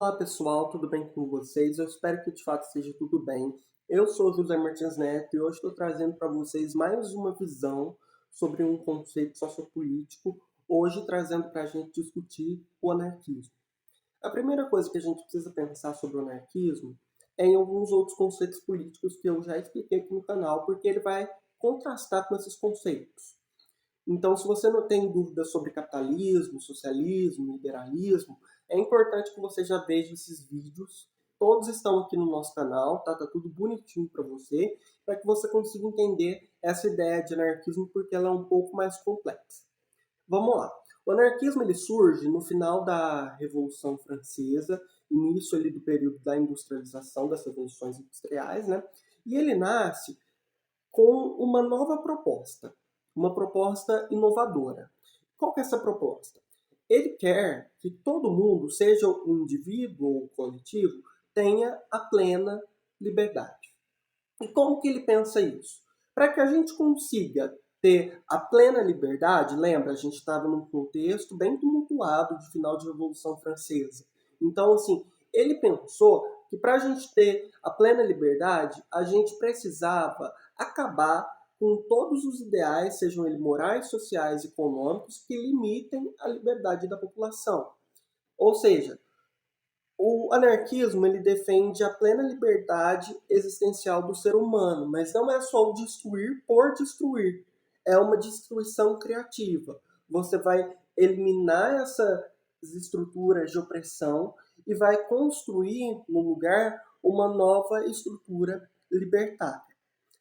Olá pessoal, tudo bem com vocês? Eu espero que de fato esteja tudo bem. Eu sou José Martins Neto e hoje estou trazendo para vocês mais uma visão sobre um conceito sociopolítico, hoje trazendo para a gente discutir o anarquismo. A primeira coisa que a gente precisa pensar sobre o anarquismo é em alguns outros conceitos políticos que eu já expliquei aqui no canal, porque ele vai contrastar com esses conceitos. Então, se você não tem dúvidas sobre capitalismo, socialismo, liberalismo, é importante que você já veja esses vídeos. Todos estão aqui no nosso canal, tá? Tá tudo bonitinho para que você consiga entender essa ideia de anarquismo, porque ela é um pouco mais complexa. Vamos lá. O anarquismo ele surge no final da Revolução Francesa, início ali do período da industrialização, das revoluções industriais, né? E ele nasce com uma proposta inovadora. Qual que é essa proposta? Ele quer que todo mundo, seja um indivíduo ou um coletivo, tenha a plena liberdade. E como que ele pensa isso? Para que a gente consiga ter a plena liberdade, lembra, a gente estava num contexto bem tumultuado de final de Revolução Francesa. Então, assim, ele pensou que para a gente ter a plena liberdade, a gente precisava acabar com todos os ideais, sejam eles morais, sociais e econômicos, que limitem a liberdade da população. Ou seja, o anarquismo ele defende a plena liberdade existencial do ser humano, mas não é só o destruir por destruir, é uma destruição criativa. Você vai eliminar essas estruturas de opressão e vai construir no lugar uma nova estrutura libertária.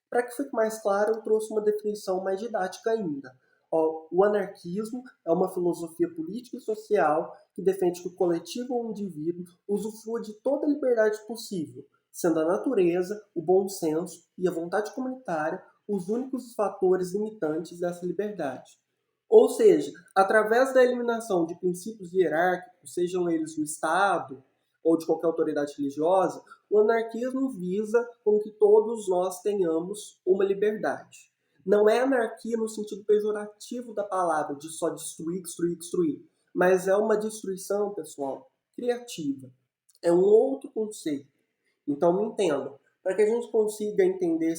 Para que fique mais claro, eu trouxe uma definição mais didática ainda. O anarquismo é uma filosofia política e social que defende que o coletivo ou o indivíduo usufrua de toda a liberdade possível, sendo a natureza, o bom senso e a vontade comunitária os únicos fatores limitantes dessa liberdade. Ou seja, através da eliminação de princípios hierárquicos, sejam eles do Estado ou de qualquer autoridade religiosa, o anarquismo visa com que todos nós tenhamos uma liberdade. Não é anarquia no sentido pejorativo da palavra, de só destruir, destruir, destruir, mas é uma destruição, pessoal, criativa. É um outro conceito. Então, me entendam. Para que a gente consiga entender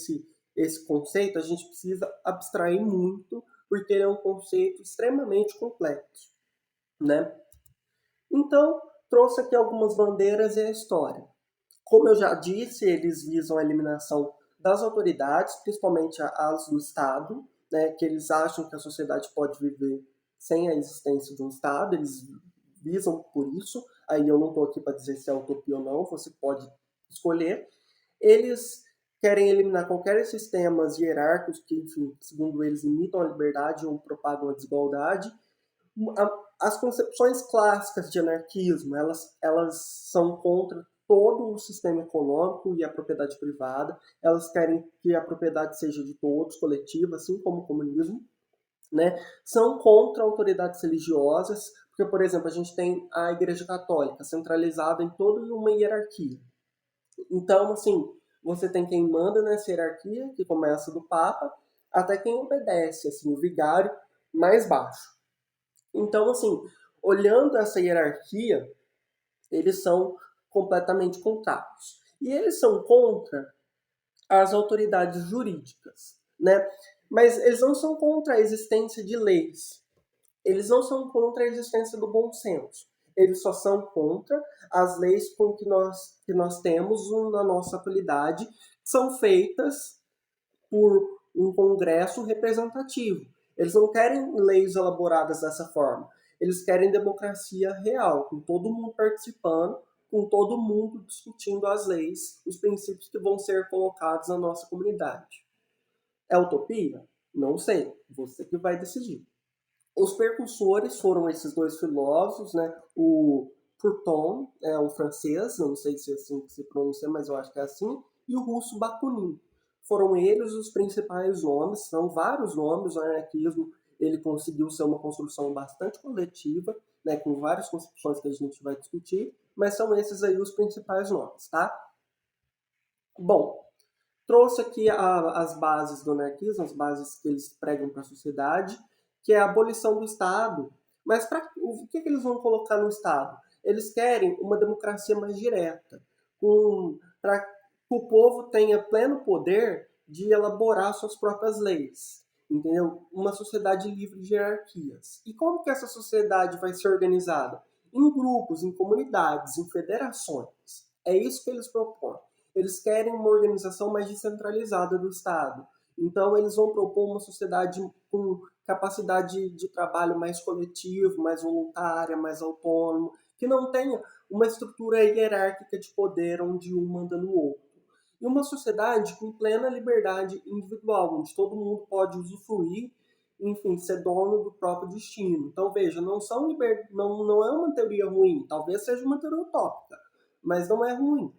esse conceito, a gente precisa abstrair muito, porque ele é um conceito extremamente complexo, né? Então, trouxe aqui algumas bandeiras e a história. Como eu já disse, eles visam a eliminação das autoridades, principalmente as do Estado, né, que eles acham que a sociedade pode viver sem a existência de um Estado, eles visam por isso. Aí eu não estou aqui para dizer se é utopia ou não, você pode escolher. Eles querem eliminar qualquer sistemas hierárquicos que, enfim, segundo eles, limitam a liberdade ou propagam a desigualdade. As concepções clássicas de anarquismo, elas são contra todo o sistema econômico e a propriedade privada. Elas querem que a propriedade seja de todos, coletiva, assim como o comunismo, né? São contra autoridades religiosas, porque, por exemplo, a gente tem a Igreja Católica centralizada em toda uma hierarquia. Então, assim, você tem quem manda nessa hierarquia, que começa do Papa, até quem obedece, assim, o vigário mais baixo. Então, assim, olhando essa hierarquia, eles são completamente contrários. E eles são contra as autoridades jurídicas, né? Mas eles não são contra a existência de leis. Eles não são contra a existência do bom senso. Eles só são contra as leis com que nós temos na nossa atualidade, que são feitas por um congresso representativo. Eles não querem leis elaboradas dessa forma. Eles querem democracia real, com todo mundo participando, com todo mundo discutindo as leis, os princípios que vão ser colocados na nossa comunidade. É utopia? Não sei. Você que vai decidir. Os percussores foram esses dois filósofos, né? O Proudhon, o francês, eu não sei se é assim que se pronuncia, mas eu acho que é assim, e o russo Bakunin. Foram eles os principais nomes, são vários nomes. O anarquismo ele conseguiu ser uma construção bastante coletiva, né, com várias concepções que a gente vai discutir, mas são esses aí os principais nomes, tá? Bom, trouxe aqui as bases do anarquismo, as bases que eles pregam para a sociedade, que é a abolição do Estado. Mas o que eles vão colocar no Estado? Eles querem uma democracia mais direta, para que o povo tenha pleno poder de elaborar suas próprias leis, entendeu? Uma sociedade livre de hierarquias. E como que essa sociedade vai ser organizada? Em grupos, em comunidades, em federações. É isso que eles propõem. Eles querem uma organização mais descentralizada do Estado. Então, eles vão propor uma sociedade com capacidade de trabalho mais coletivo, mais voluntária, mais autônomo, que não tenha uma estrutura hierárquica de poder onde um manda no outro. E uma sociedade com plena liberdade individual, onde todo mundo pode usufruir, enfim, ser dono do próprio destino. Então, veja, não é uma teoria ruim, talvez seja uma teoria utópica, mas não é ruim.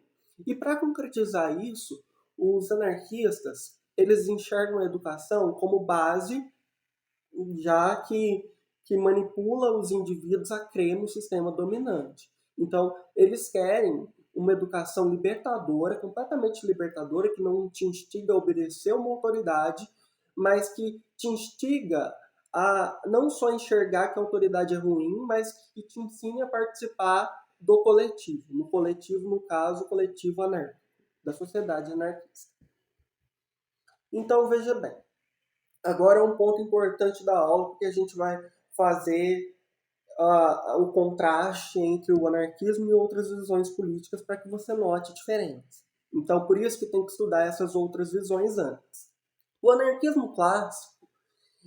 E para concretizar isso, os anarquistas, eles enxergam a educação como base, já que manipula os indivíduos a crer no sistema dominante. Então, eles querem uma educação libertadora, completamente libertadora, que não te instiga a obedecer a uma autoridade, mas que te instiga a não só enxergar que a autoridade é ruim, mas que te ensine a participar do coletivo. No coletivo, no caso, o coletivo anárquico, da sociedade anarquista. Então, veja bem, agora é um ponto importante da aula, porque a gente vai fazer o contraste entre o anarquismo e outras visões políticas para que você note a diferença. Então, por isso que tem que estudar essas outras visões antes. O anarquismo clássico,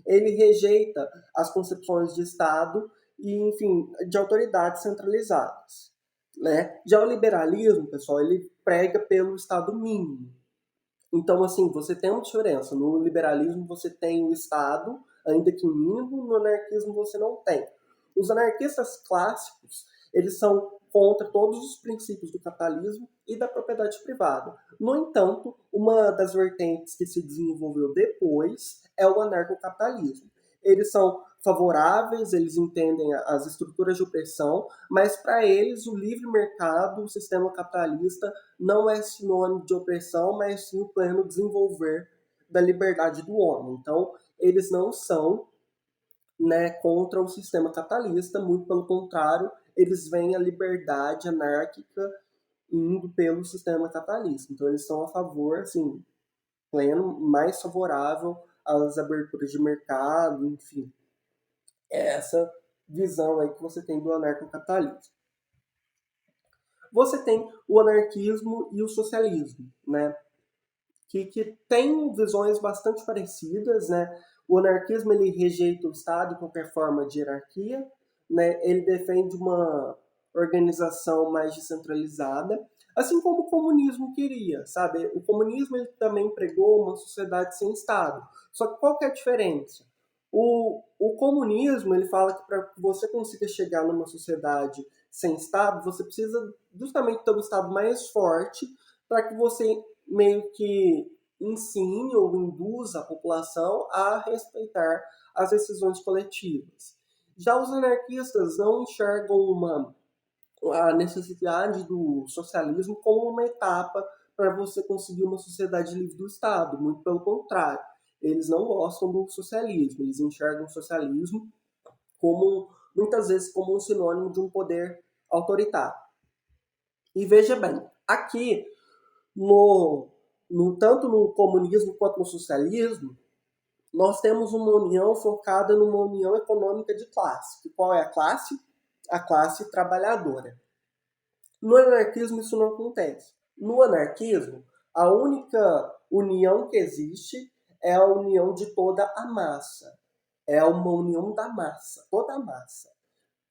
ele rejeita as concepções de Estado e, enfim, de autoridades centralizadas, né? Já o liberalismo, pessoal, ele prega pelo Estado mínimo. Então, assim, você tem uma diferença. No liberalismo você tem o Estado, ainda que mínimo, no anarquismo você não tem. Os anarquistas clássicos, eles são contra todos os princípios do capitalismo e da propriedade privada. No entanto, uma das vertentes que se desenvolveu depois é o anarcocapitalismo. Eles são favoráveis, eles entendem as estruturas de opressão, mas para eles o livre mercado, o sistema capitalista, não é sinônimo de opressão, mas sim o pleno desenvolver da liberdade do homem. Então, eles não são, né, contra o sistema capitalista, muito pelo contrário, eles veem a liberdade anárquica indo pelo sistema capitalista. Então, eles são a favor, assim, pleno, mais favorável às aberturas de mercado, enfim. É essa visão aí que você tem do anarcocapitalismo. Você tem o anarquismo e o socialismo, né? Que tem visões bastante parecidas, né? O anarquismo ele rejeita o Estado e qualquer forma de hierarquia, né? Ele defende uma organização mais descentralizada, assim como o comunismo queria, sabe? O comunismo ele também pregou uma sociedade sem Estado. Só que qual que é a diferença? O comunismo ele fala que para que você consiga chegar numa sociedade sem Estado, você precisa justamente ter um Estado mais forte para que você meio que ensine ou induza a população a respeitar as decisões coletivas. Já os anarquistas não enxergam a necessidade do socialismo como uma etapa para você conseguir uma sociedade livre do Estado, muito pelo contrário. Eles não gostam do socialismo, eles enxergam o socialismo como, muitas vezes, como um sinônimo de um poder autoritário. E veja bem, aqui tanto no comunismo quanto no socialismo, nós temos uma união focada numa união econômica de classe. E qual é a classe? A classe trabalhadora. No anarquismo isso não acontece. No anarquismo, a única união que existe é a união de toda a massa. É uma união da massa, toda a massa,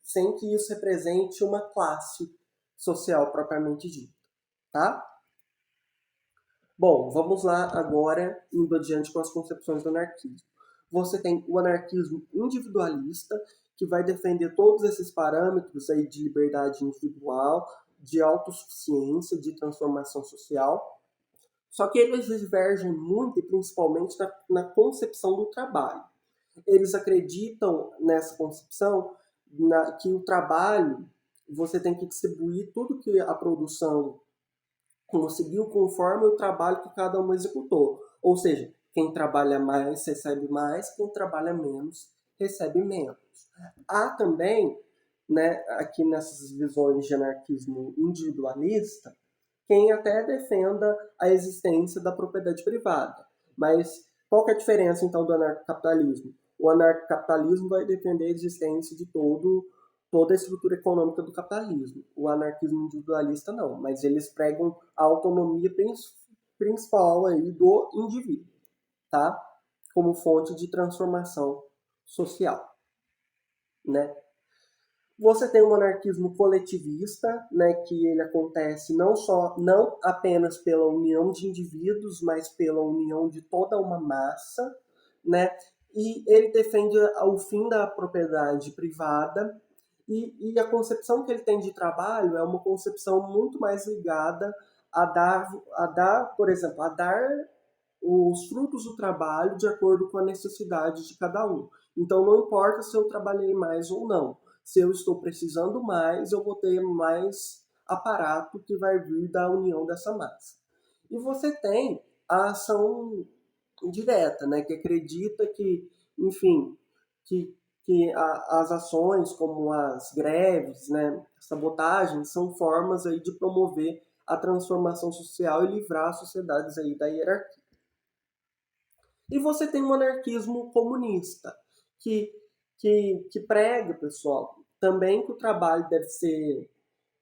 sem que isso represente uma classe social propriamente dita, tá? Bom, vamos lá agora, indo adiante com as concepções do anarquismo. Você tem o anarquismo individualista, que vai defender todos esses parâmetros aí de liberdade individual, de autossuficiência, de transformação social. Só que eles divergem muito, e principalmente na concepção do trabalho. Eles acreditam nessa concepção que o trabalho, você tem que distribuir tudo que a produção conseguiu conforme o trabalho que cada um executou. Ou seja, quem trabalha mais recebe mais, quem trabalha menos recebe menos. Há também né, aqui nessas visões de anarquismo individualista, quem até defenda a existência da propriedade privada. Mas qual que é a diferença, então, do anarcocapitalismo? O anarcocapitalismo vai defender a existência de toda a estrutura econômica do capitalismo. O anarquismo individualista não, mas eles pregam a autonomia principal aí do indivíduo, tá? Como fonte de transformação social, né? Você tem um anarquismo coletivista, né, que ele acontece não apenas pela união de indivíduos, mas pela união de toda uma massa, né? E ele defende o fim da propriedade privada e a concepção que ele tem de trabalho é uma concepção muito mais ligada por exemplo, a dar os frutos do trabalho de acordo com a necessidade de cada um. Então, não importa se eu trabalhei mais ou não. Se eu estou precisando mais, eu vou ter mais aparato que vai vir da união dessa massa. E você tem a ação direta, né, que acredita que, enfim, as ações como as greves, né, sabotagens, são formas aí de promover a transformação social e livrar as sociedades aí da hierarquia. E você tem um anarquismo comunista, que, que prega, pessoal, também que o trabalho deve ser,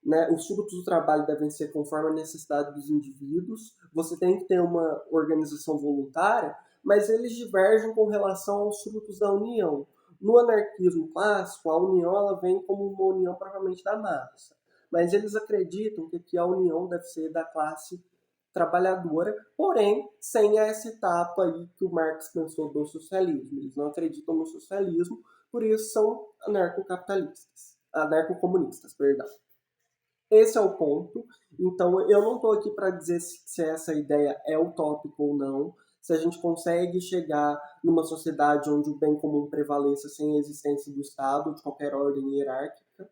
né, os frutos do trabalho devem ser conforme a necessidade dos indivíduos, você tem que ter uma organização voluntária, mas eles divergem com relação aos frutos da união. No anarquismo clássico, a união ela vem como uma união propriamente da massa, mas eles acreditam que aqui a união deve ser da classe trabalhadora, porém sem essa etapa aí que o Marx pensou do socialismo. Eles não acreditam no socialismo, por isso são anarcocomunistas, perdão. Esse é o ponto. Então eu não estou aqui para dizer se essa ideia é utópica ou não, se a gente consegue chegar numa sociedade onde o bem comum prevaleça sem a existência do Estado, de qualquer ordem hierárquica.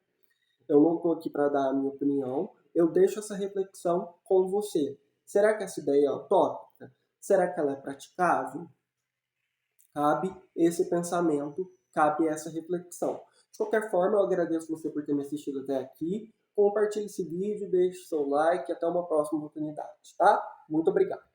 Eu não estou aqui para dar a minha opinião. Eu deixo essa reflexão com você. Será que essa ideia é utópica? Será que ela é praticável? Cabe esse pensamento, cabe essa reflexão. De qualquer forma, eu agradeço você por ter me assistido até aqui. Compartilhe esse vídeo, deixe seu like e até uma próxima oportunidade, tá? Muito obrigado.